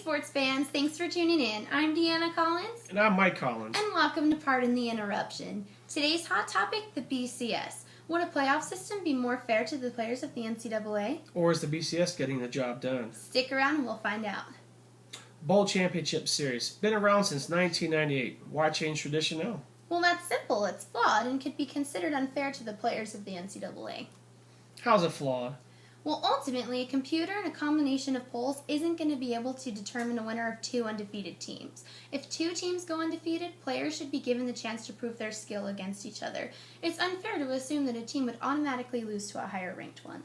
sports fans, thanks for tuning in. I'm Deanna Collins. And I'm Mike Collins. And welcome to Pardon the Interruption. Today's hot topic, the BCS. Would a playoff system be more fair to the players of the NCAA? Or is the BCS getting the job done? Stick around and we'll find out. Bowl Championship Series. Been around since 1998. Why change tradition now? Well, that's simple. It's flawed and could be considered unfair to the players of the NCAA. How's it flawed? Well, ultimately, a computer and a combination of polls isn't going to be able to determine a winner of two undefeated teams. If two teams go undefeated, players should be given the chance to prove their skill against each other. It's unfair to assume that a team would automatically lose to a higher-ranked one.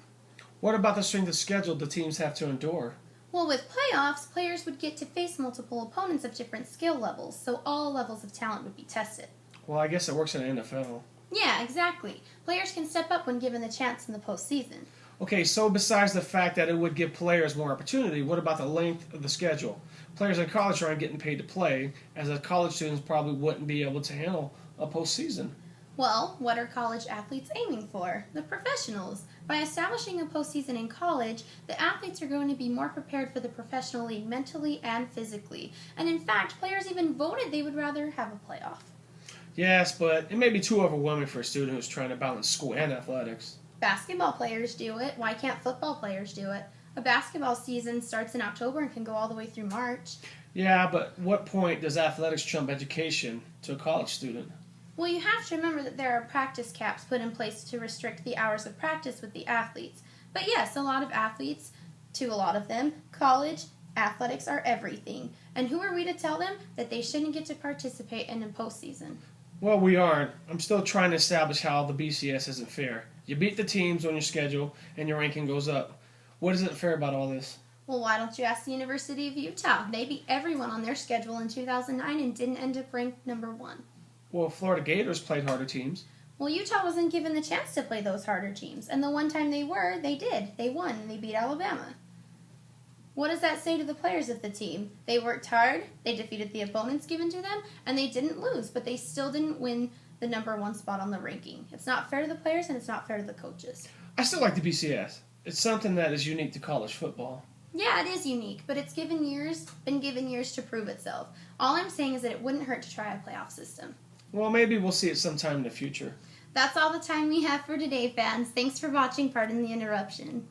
What about the strength of schedule the teams have to endure? Well, with playoffs, players would get to face multiple opponents of different skill levels, so all levels of talent would be tested. Well, I guess it works in the NFL. Yeah, exactly. Players can step up when given the chance in the postseason. Okay, so besides the fact that it would give players more opportunity, what about the length of the schedule? Players in college aren't getting paid to play, as the college students probably wouldn't be able to handle a postseason. Well, what are college athletes aiming for? The professionals. By establishing a postseason in college, the athletes are going to be more prepared for the professional league mentally and physically. And in fact, players even voted they would rather have a playoff. Yes, but it may be too overwhelming for a student who's trying to balance school and athletics. Basketball players do it. Why can't football players do it? A basketball season starts in October and can go all the way through March. Yeah, but what point does athletics trump education to a college student? Well, you have to remember that there are practice caps put in place to restrict the hours of practice with the athletes. But yes, a lot of athletes, to a lot of them, college athletics are everything. And who are we to tell them that they shouldn't get to participate in a postseason? Well, we aren't. I'm still trying to establish how the BCS isn't fair. You beat the teams on your schedule, and your ranking goes up. What isn't fair about all this? Well, why don't you ask the University of Utah? They beat everyone on their schedule in 2009 and didn't end up ranked number 1. Well, Florida Gators played harder teams. Well, Utah wasn't given the chance to play those harder teams, and the one time they were, they did. They won, and they beat Alabama. What does that say to the players of the team? They worked hard, they defeated the opponents given to them, and they didn't lose, but they still didn't win the number 1 spot on the ranking. It's not fair to the players, and it's not fair to the coaches. I still like the BCS. It's something that is unique to college football. Yeah, it is unique, but it's been given years to prove itself. All I'm saying is that it wouldn't hurt to try a playoff system. Well, maybe we'll see it sometime in the future. That's all the time we have for today, fans. Thanks for watching Pardon the Interruption.